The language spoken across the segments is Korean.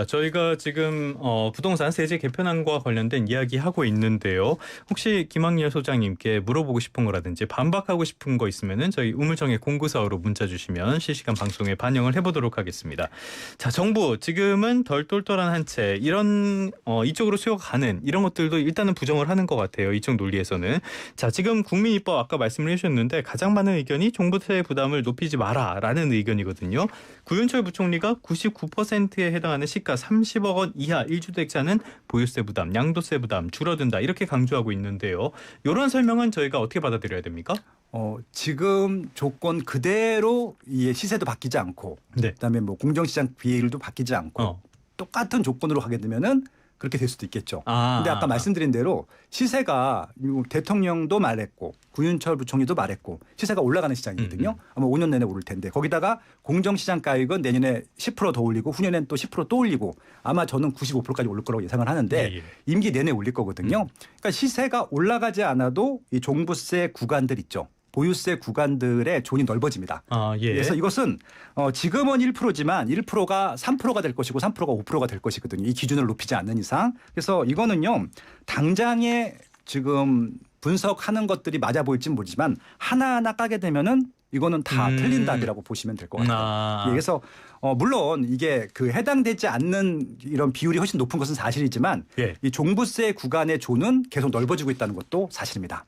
저희가 지금 부동산 세제 개편안과 관련된 이야기 하고 있는데요. 혹시 김학렬 소장님께 물어보고 싶은 거라든지 반박하고 싶은 거 있으면은 저희 우물정의 공구사으로 문자 주시면 실시간 방송에 반영을 해보도록 하겠습니다. 자, 정부 지금은 덜 똘똘한 한 채 이런 이쪽으로 수요가 가는 이런 것들도 일단은 부정을 하는 것 같아요. 이쪽 논리에서는. 자, 지금 국민입법 아까 말씀을 해주셨는데 가장 많은 의견이 종부세 부담을 높이지 마라라는 의견이거든요. 구윤철 부총리가 99%에 해당하는 시가 30억 원 이하 1주택자는 보유세 부담, 양도세 부담 줄어든다 이렇게 강조하고 있는데요. 이런 설명은 저희가 어떻게 받아들여야 됩니까? 지금 조건 그대로 이 시세도 바뀌지 않고 네. 그다음에 뭐 공정시장 비율도 바뀌지 않고 똑같은 조건으로 가게 되면은 그렇게 될 수도 있겠죠. 근데 아까 말씀드린 대로 시세가 대통령도 말했고 구윤철 부총리도 말했고 시세가 올라가는 시장이거든요. 아마 5년 내내 오를 텐데 거기다가 공정시장 가액은 내년에 10% 더 올리고 후년엔 또 10% 또 올리고 아마 저는 95%까지 오를 거라고 예상을 하는데 임기 내내 올릴 거거든요. 그러니까 시세가 올라가지 않아도 이 종부세 구간들 있죠. 보유세 구간들의 존이 넓어집니다. 그래서 이것은 지금은 1%지만 1%가 3%가 될 것이고 3%가 5%가 될 것이거든요. 이 기준을 높이지 않는 이상. 그래서 이거는요. 당장에 지금 분석하는 것들이 맞아 보일지는 모르지만 하나하나 까게 되면은 이거는 다 틀린 답이라고 보시면 될 것 같아요. 그래서 물론 이게 그 해당되지 않는 이런 비율이 훨씬 높은 것은 사실이지만 이 종부세 구간의 존은 계속 넓어지고 있다는 것도 사실입니다.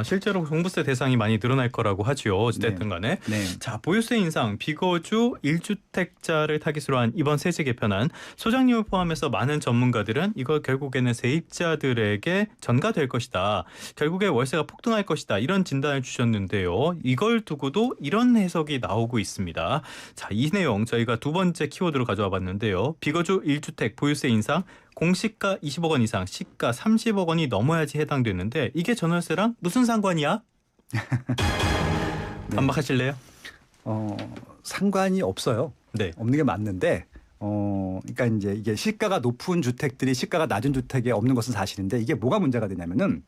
실제로 종부세 대상이 많이 늘어날 거라고 하죠. 어쨌든 간에. 자, 보유세 인상, 비거주 1주택자를 타깃으로 한 이번 세제 개편안 소장님을 포함해서 많은 전문가들은 이거 결국에는 세입자들에게 전가될 것이다. 결국에 월세가 폭등할 것이다. 이런 진단을 주셨는데요. 이걸 두고도 이런 해석이 나오고 있습니다. 자, 이 내용 저희가 두 번째 키워드로 가져와 봤는데요. 비거주 1주택 보유세 인상, 공시가 20억 원 이상, 시가 30억 원이 넘어야지 해당되는데 이게 전월세랑 무슨 상관이야? 반박하실래요? 상관이 없어요. 없는 게 맞는데 그러니까 이제 이게 시가가 높은 주택들이 시가가 낮은 주택에 없는 것은 사실인데 이게 뭐가 문제가 되냐면은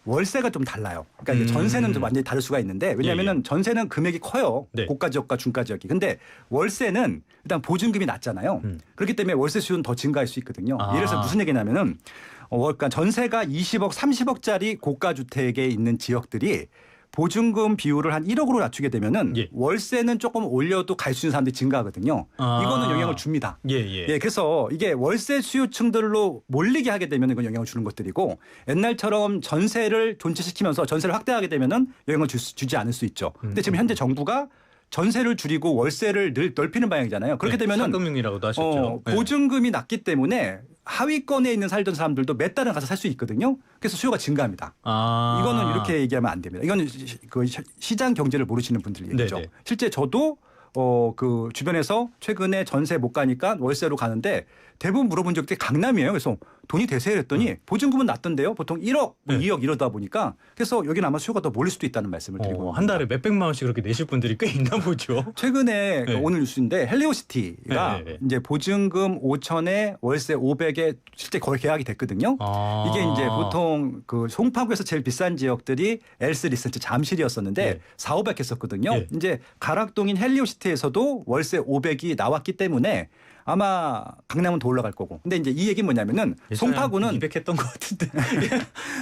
월세가 좀 달라요. 그러니까 이제 전세는 좀 완전히 다를 수가 있는데 왜냐하면 전세는 금액이 커요. 고가 지역과 중가 지역이. 근데 월세는 일단 보증금이 낮잖아요. 그렇기 때문에 월세 수요는 더 증가할 수 있거든요. 예를 들어서 무슨 얘기냐면은 그러니까 전세가 20억, 30억짜리 고가 주택에 있는 지역들이 보증금 비율을 한 1억으로 낮추게 되면은 월세는 조금 올려도 갈 수 있는 사람들이 증가하거든요. 이거는 영향을 줍니다. 그래서 이게 월세 수요층들로 몰리게 하게 되면 이건 영향을 주는 것들이고 옛날처럼 전세를 존치시키면서 전세를 확대하게 되면은 영향을 주지 않을 수 있죠. 근데 지금 현재 정부가 전세를 줄이고 월세를 넓히는 방향이잖아요. 그렇게 되면은 상금융이라고도 하셨죠. 보증금이 낮기 때문에 하위권에 있는 살던 사람들도 몇 달은 가서 살 수 있거든요. 그래서 수요가 증가합니다. 이거는 이렇게 얘기하면 안 됩니다. 이거는 그 시장 경제를 모르시는 분들 얘기죠. 실제 저도 그 주변에서 최근에 전세 못 가니까 월세로 가는데 대부분 물어본 적이 강남이에요. 그래서 돈이 되세요 했더니 보증금은 낮던데요. 보통 1억, 2억 이러다 보니까 그래서 여기는 아마 수요가 더 몰릴 수도 있다는 말씀을 드리고 한 달에 몇백만 원씩 그렇게 내실 분들이 꽤 있나 보죠. 최근에 오늘 뉴스인데 헬리오시티가 이제 보증금 5천에 월세 500에 실제 거의 계약이 됐거든요. 이게 이제 보통 그 송파구에서 제일 비싼 지역들이 엘스 리센트 잠실이었었는데 4, 500 했었거든요. 이제 가락동인 헬리오시티에서도 월세 500이 나왔기 때문에 아마 강남은 더 올라갈 거고. 근데 이제 이 얘기는 뭐냐면은 송파구는 200 했던 것 같은데.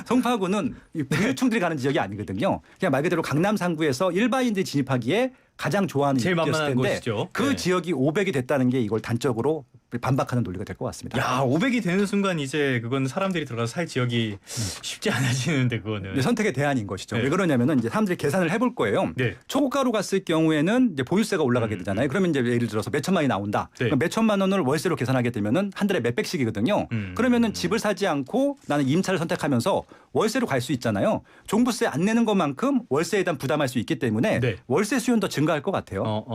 송파구는 부유층들이 가는 지역이 아니거든요. 그냥 말 그대로 강남 상구에서 일반인들이 진입하기에 가장 좋아하는 제일 만만한 곳이죠. 그 지역이 500이 됐다는 게 이걸 단적으로 반박하는 논리가 될 것 같습니다. 500이 되는 순간 이제 그건 사람들이 들어가서 살 지역이 쉽지 않아지는데 그거는. 선택의 대안인 것이죠. 왜 그러냐면은 이제 사람들이 계산을 해볼 거예요. 초고가로 갔을 경우에는 이제 보유세가 올라가게 되잖아요. 그러면 이제 예를 들어서 몇 천만이 나온다. 그럼 몇 천만 원을 월세로 계산하게 되면은 한 달에 몇백씩이거든요. 그러면은 집을 사지 않고 나는 임차를 선택하면서 월세로 갈 수 있잖아요. 종부세 안 내는 것만큼 월세에 대한 부담할 수 있기 때문에 월세 수요는 더 증가할 것 같아요.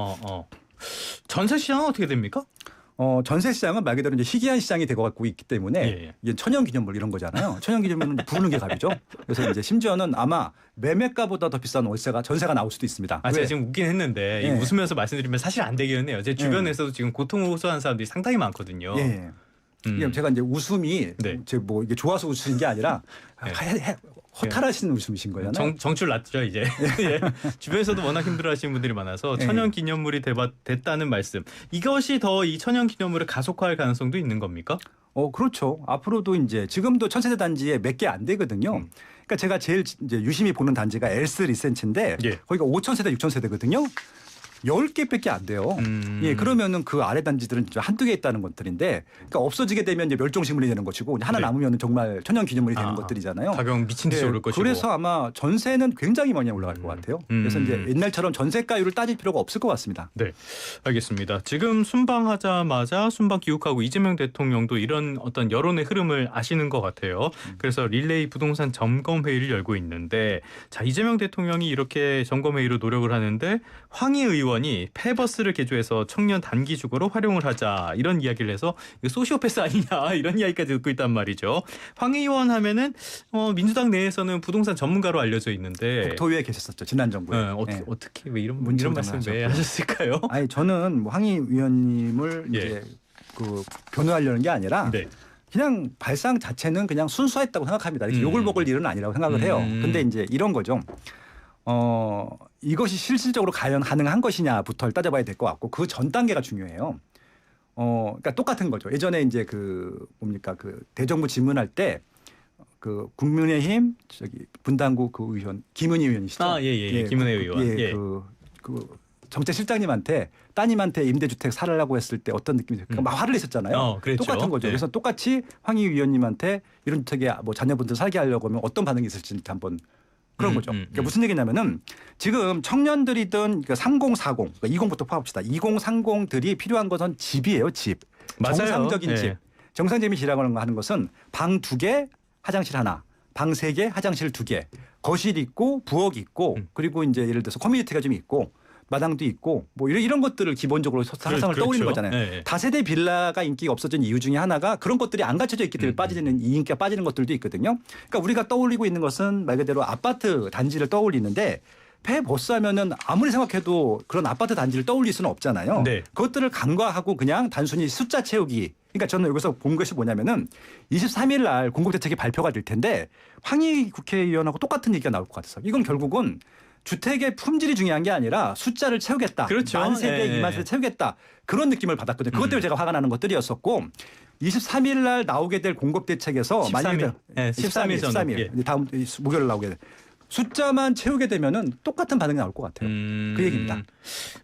전세 시장은 어떻게 됩니까? 전세 시장은 말 그대로 이제 희귀한 시장이 되고 갖고 있기 때문에 이게 천연기념물 이런 거잖아요. 천연기념물은 부르는 게 값이죠. 그래서 이제 심지어는 아마 매매가보다 더 비싼 월세가 전세가 나올 수도 있습니다. 제가 지금 웃긴 했는데 웃으면서 말씀드리면 사실 안 되기는 해요. 제 주변에서도 지금 고통을 호소하는 사람들이 상당히 많거든요. 이게 제가 이제 웃음이 네. 제 뭐 이게 좋아서 웃으신 게 아니라 허탈하시는 웃음이신 거잖아요. 정줄 났죠 이제. 예. 주변에서도 워낙 힘들어하시는 분들이 많아서 천연 기념물이 됐다는 말씀. 이것이 더 이 천연 기념물을 가속화할 가능성도 있는 겁니까? 그렇죠. 앞으로도 이제 지금도 천세대 단지에 몇 개 안 되거든요. 그러니까 제가 제일 이제 유심히 보는 단지가 엘스 리센츠인데 예. 거기가 5,000세대, 6,000세대거든요. 10개밖에 안 돼요. 예, 그러면은 그 아래 단지들은 한두 개 있다는 것들인데, 그러니까 없어지게 되면 이제 멸종식물이 되는 것이고, 하나 네. 남으면 정말 천연 기념물이 되는 것들이잖아요. 가격 미친 듯이 예, 오를 것이고. 그래서 아마 전세는 굉장히 많이 올라갈 것 같아요. 그래서 이제 옛날처럼 전세가율을 따질 필요가 없을 것 같습니다. 네, 알겠습니다. 지금 순방하자마자 순방 귀국하고 이재명 대통령도 이런 어떤 여론의 흐름을 아시는 것 같아요. 그래서 릴레이 부동산 점검 회의를 열고 있는데, 자 이재명 대통령이 이렇게 점검 회의로 노력을 하는데 황희 의원이 페버스를 개조해서 청년 단기 주거로 활용을 하자 이런 이야기를 해서 이거 소시오패스 아니냐 이런 이야기까지 듣고 있단 말이죠. 황 의원 하면은 민주당 내에서는 부동산 전문가로 알려져 있는데 국토위에 계셨었죠, 지난 정부에. 네, 어떻게 왜 이런 문제를 말씀 왜 하셨을까요? 아니 저는 뭐 황희 의원님을 예. 이제 그 변호하려는 게 아니라. 네. 그냥 발상 자체는 그냥 순수했다고 생각합니다. 이렇게 욕을 먹을 일은 아니라고 생각을 해요. 근데 이제 이런 거죠. 이것이 실질적으로 과연 가능한 것이냐부터를 따져봐야 될 것 같고 그 전 단계가 중요해요. 그러니까 똑같은 거죠. 예전에 이제 그 대정부 질문할 때 그 국민의힘 분당구 그 의원 김은희 의원이시죠. 예. 김은혜 의원. 예. 그 정책실장님한테 따님한테 임대주택 사라고 했을 때 어떤 느낌이 들까요? 막 화를 내셨잖아요. 그랬죠. 똑같은 거죠. 네. 그래서 똑같이 황희 위원님한테 이런 주택에 뭐 자녀분들 살게 하려고 하면 어떤 반응이 있을지 한번 그런 거죠. 그러니까 무슨 얘기냐면은 지금 청년들이든 그러니까 3040, 그러니까 20부터 포함합시다. 2030들이 필요한 것은 집이에요, 집. 맞아요. 정상적인 네. 집. 정상적인 집이라고 하는 것은 방 2개, 화장실 하나, 방 3개, 화장실 2개, 거실 있고 부엌 있고 그리고 이제 예를 들어서 커뮤니티가 좀 있고 마당도 있고 뭐 이런 것들을 기본적으로 상상을 떠올리는 거잖아요. 네. 다세대 빌라가 인기가 없어진 이유 중에 하나가 그런 것들이 안 갖춰져 있기 때문에 빠지는 이 인기가 빠지는 것들도 있거든요. 그러니까 우리가 떠올리고 있는 것은 말 그대로 아파트 단지를 떠올리는데 페버스 하면은 아무리 생각해도 그런 아파트 단지를 떠올릴 수는 없잖아요. 네. 그것들을 간과하고 그냥 단순히 숫자 채우기. 그러니까 저는 여기서 본 것이 뭐냐면은 23일 날 공급대책이 발표가 될 텐데 황희 국회의원하고 똑같은 얘기가 나올 것 같아서 이건 결국은 주택의 품질이 중요한 게 아니라 숫자를 채우겠다. 그렇죠. 10,000세대, 20,000세대 채우겠다. 그런 느낌을 받았거든요. 그것 때문에 제가 화가 나는 것들이었었고 23일 날 나오게 될 공급대책에서 13일. 만약에 네, 13일 전후. 13일. 예. 다음 목요일 나오게 될. 숫자만 채우게 되면은 똑같은 반응이 나올 것 같아요. 그 얘기입니다.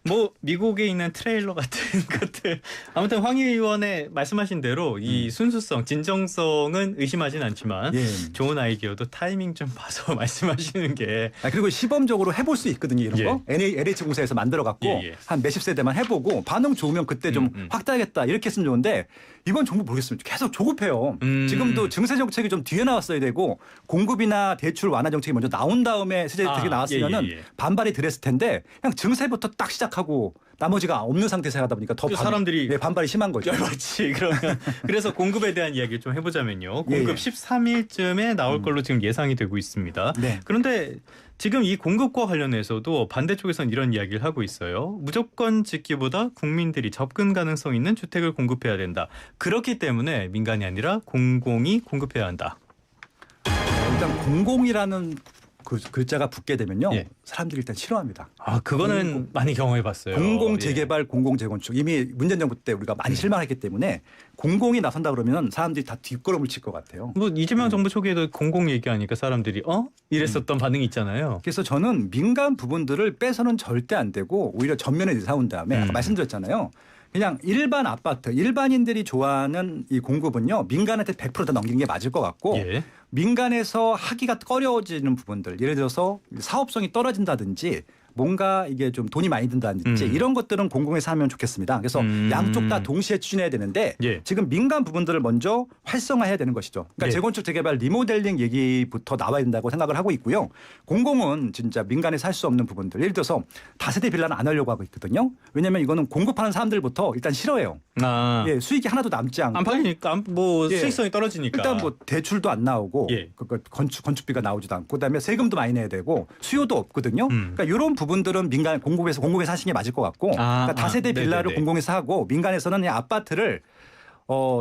뭐 미국에 있는 트레일러 같은 것들. 아무튼 황희 의원의 말씀하신 대로 이 순수성, 진정성은 의심하진 않지만 예. 좋은 아이디어도 타이밍 좀 봐서 말씀하시는 게. 그리고 시범적으로 해볼 수 있거든요. 이런 예. 거. LH공사에서 만들어갖고 예. 한 몇십 세대만 해보고 반응 좋으면 그때 좀 확대하겠다 이렇게 했으면 좋은데 이번 정부 모르겠습니다. 계속 조급해요. 지금도 증세 정책이 좀 뒤에 나왔어야 되고 공급이나 대출 완화 정책이 먼저 나온 다음에 세제 정책이 나왔으면은 반발이 덜했을 텐데 그냥 증세부터 딱 시작하고 나머지가 없는 상태에서 하다 보니까 더 사람들이 반발이 심한 거죠. 그렇지. 그러면 그래서 공급에 대한 이야기를 좀 해보자면요. 공급 예. 13일쯤에 나올 걸로 지금 예상이 되고 있습니다. 네. 그런데 지금 이 공급과 관련해서도 반대쪽에서는 이런 이야기를 하고 있어요. 무조건 짓기보다 국민들이 접근 가능성 있는 주택을 공급해야 된다. 그렇기 때문에 민간이 아니라 공공이 공급해야 한다. 일단 공공이라는 그 글자가 붙게 되면요. 예. 사람들이 일단 싫어합니다. 그거는 많이 경험해봤어요. 공공재개발, 공공재건축. 이미 문재인 정부 때 우리가 많이 실망했기 때문에 공공이 나선다 그러면 사람들이 다 뒷걸음을 칠 것 같아요. 뭐 이재명 정부 초기에도 공공 얘기하니까 사람들이 이랬었던 반응이 있잖아요. 그래서 저는 민간 부분들을 빼서는 절대 안 되고 오히려 전면에 내세운 다음에 아까 말씀드렸잖아요. 그냥 일반 아파트, 일반인들이 좋아하는 이 공급은요. 민간한테 100% 다 넘기는 게 맞을 것 같고 예. 민간에서 하기가 꺼려지는 부분들 예를 들어서 사업성이 떨어진다든지 뭔가 이게 좀 돈이 많이 든다든지 이런 것들은 공공에서 하면 좋겠습니다. 그래서 양쪽 다 동시에 추진해야 되는데 예. 지금 민간 부분들을 먼저 활성화해야 되는 것이죠. 그러니까 예. 재건축, 재개발, 리모델링 얘기부터 나와야 된다고 생각을 하고 있고요. 공공은 진짜 민간에서 할 수 없는 부분들 예를 들어서 다세대 빌라는 안 하려고 하고 있거든요. 왜냐하면 이거는 공급하는 사람들부터 일단 싫어해요. 예, 수익이 하나도 남지 않고 안 팔리니까 뭐 예. 수익성이 떨어지니까. 일단 뭐 대출도 안 나오고 예. 건축비가 나오지도 않고 그다음에 세금도 많이 내야 되고 수요도 없거든요. 그러니까 이런 부분들은 민간 공공에서 하시는 게 맞을 것 같고 그러니까 다세대 빌라를 네네네. 공공에서 하고 민간에서는 그냥 아파트를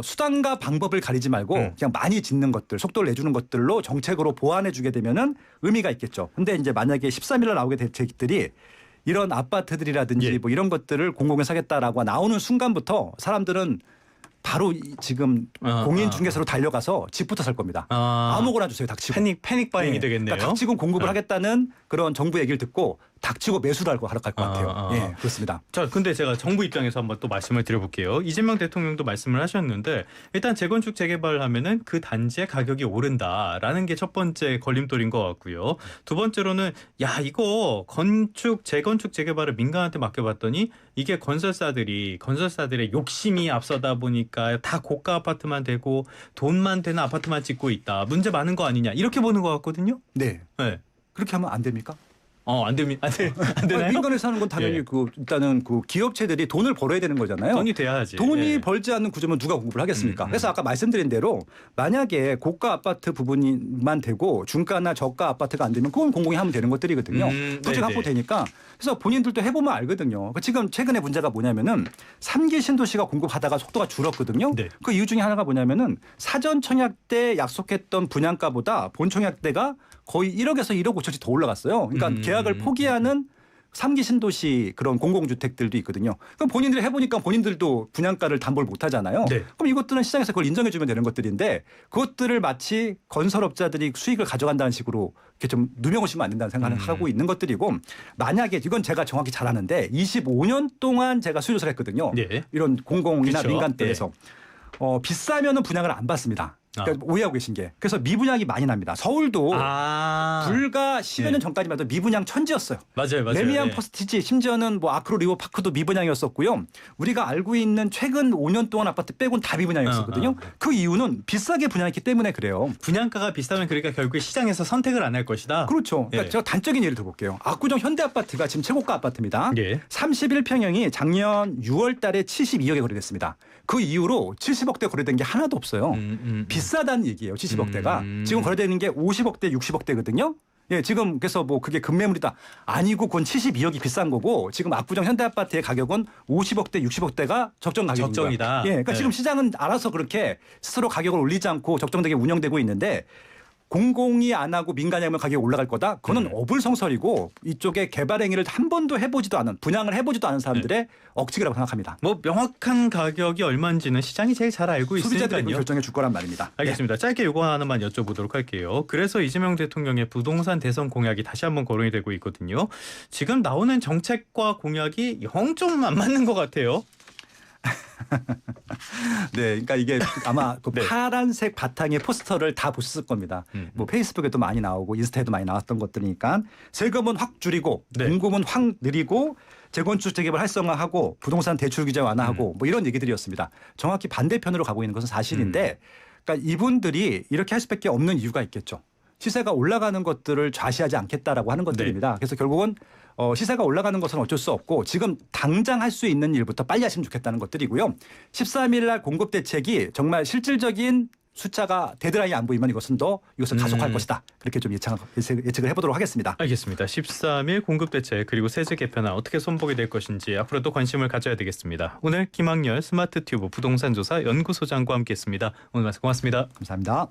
수단과 방법을 가리지 말고 그냥 많이 짓는 것들, 속도를 내주는 것들로 정책으로 보완해 주게 되면은 의미가 있겠죠. 근데 이제 만약에 13일날 나오게 될 대책들이 이런 아파트들이라든지 뭐 이런 것들을 공공에 사겠다라고 나오는 순간부터 사람들은 바로 지금 공인중개사로 달려가서 집부터 살 겁니다. 아무거나 주세요. 닥치고. 패닉 바잉이 되겠네요. 그러니까 닥치고 공급을 하겠다는 그런 정부 얘기를 듣고 닥치고 매수를 하러 갈 것 같아요. 예, 그렇습니다. 자, 근데 제가 정부 입장에서 한번 또 말씀을 드려볼게요. 이재명 대통령도 말씀을 하셨는데 일단 재건축 재개발을 하면은 그 단지의 가격이 오른다라는 게 첫 번째 걸림돌인 것 같고요. 두 번째로는 야 이거 재건축 재개발을 민간한테 맡겨봤더니 이게 건설사들의 욕심이 앞서다 보니까 다 고가 아파트만 되고 돈만 되는 아파트만 짓고 있다. 문제 많은 거 아니냐 이렇게 보는 것 같거든요. 네. 그렇게 하면 안 됩니까? 안 되나요? 민간에서 하는 건 당연히 일단은 기업체들이 돈을 벌어야 되는 거잖아요. 돈이 돼야지. 돈이 벌지 않는 구조면 누가 공급을 하겠습니까? 그래서 아까 말씀드린 대로 만약에 고가 아파트 부분만 되고 중가나 저가 아파트가 안 되면 그건 공공이 하면 되는 것들이거든요. 토지가 확보되니까. 그래서 본인들도 해보면 알거든요. 지금 최근에 문제가 뭐냐면은 3기 신도시가 공급하다가 속도가 줄었거든요. 네. 그 이유 중에 하나가 뭐냐면은 사전 청약 때 약속했던 분양가보다 본 청약대가 거의 1억에서 1억 5천씩 더 올라갔어요. 그러니까 계약을 포기하는 3기 신도시 그런 공공주택들도 있거든요. 그럼 본인들이 해보니까 본인들도 분양가를 담보를 못 하잖아요. 네. 그럼 이것들은 시장에서 그걸 인정해주면 되는 것들인데 그것들을 마치 건설업자들이 수익을 가져간다는 식으로 이렇게 좀 누명을 씌우면 안 된다는 생각을 하고 있는 것들이고 만약에 이건 제가 정확히 잘 아는데 25년 동안 제가 수요조사를 했거든요. 네. 이런 공공이나 그렇죠. 민간 때에서 비싸면은 분양을 안 받습니다. 그러니까 오해하고 계신 게. 그래서 미분양이 많이 납니다. 서울도 불과 10여 년 전까지만 해도 미분양 천지였어요. 맞아요. 레미안 퍼스티지 심지어는 뭐 아크로 리버 파크도 미분양이었었고요. 우리가 알고 있는 최근 5년 동안 아파트 빼곤 다 미분양이었거든요. 그 이유는 비싸게 분양했기 때문에 그래요. 분양가가 비싸면 그러니까 결국에 시장에서 선택을 안 할 것이다. 그렇죠. 그러니까 제가 단적인 예를 들어볼게요. 압구정 현대아파트가 지금 최고가 아파트입니다. 31평형이 작년 6월 달에 72억에 거래됐습니다. 그 이후로 70억대 거래된 게 하나도 없어요. 비싸다는 얘기예요. 70억대가. 지금 거래되는 게 50억대, 60억대거든요. 예, 지금 그래서 뭐 그게 급매물이다. 아니고 그건 72억이 비싼 거고 지금 압구정 현대아파트의 가격은 50억대, 60억대가 적정 가격인 적정이다. 거야. 예, 그러니까 지금 시장은 알아서 그렇게 스스로 가격을 올리지 않고 적정되게 운영되고 있는데 공공이 안 하고 민간이 하면 가격이 올라갈 거다. 그거는 어불성설이고 이쪽에 개발 행위를 한 번도 해보지도 않은 분양을 해보지도 않은 사람들의 억측이라고 생각합니다. 뭐 명확한 가격이 얼마인지는 시장이 제일 잘 알고 있으니까요. 소비자들이 결정해 줄 거란 말입니다. 알겠습니다. 짧게 요거 하나만 여쭤보도록 할게요. 그래서 이재명 대통령의 부동산 대선 공약이 다시 한번 거론이 되고 있거든요. 지금 나오는 정책과 공약이 영 좀 안 맞는 것 같아요. 네, 그러니까 이게 아마 그 파란색 바탕의 포스터를 다 보셨을 겁니다. 뭐 페이스북에도 많이 나오고 인스타에도 많이 나왔던 것들이니까 세금은 확 줄이고 공급은 확 늘리고 재건축 재개발 활성화하고 부동산 대출 규제 완화하고 뭐 이런 얘기들이었습니다. 정확히 반대편으로 가고 있는 것은 사실인데 그러니까 이분들이 이렇게 할 수밖에 없는 이유가 있겠죠. 시세가 올라가는 것들을 좌시하지 않겠다라고 하는 것들입니다. 그래서 결국은 시세가 올라가는 것은 어쩔 수 없고 지금 당장 할 수 있는 일부터 빨리 하시면 좋겠다는 것들이고요. 13일 날 공급 대책이 정말 실질적인 숫자가 데드라인이 안 보이면 이것을 가속할 것이다. 그렇게 좀 예측을 해보도록 하겠습니다. 알겠습니다. 13일 공급 대책 그리고 세제 개편안 어떻게 손보게 될 것인지 앞으로도 관심을 가져야 되겠습니다. 오늘 김학렬 스마트튜브 부동산 조사 연구소장과 함께했습니다. 오늘 말씀 고맙습니다. 감사합니다.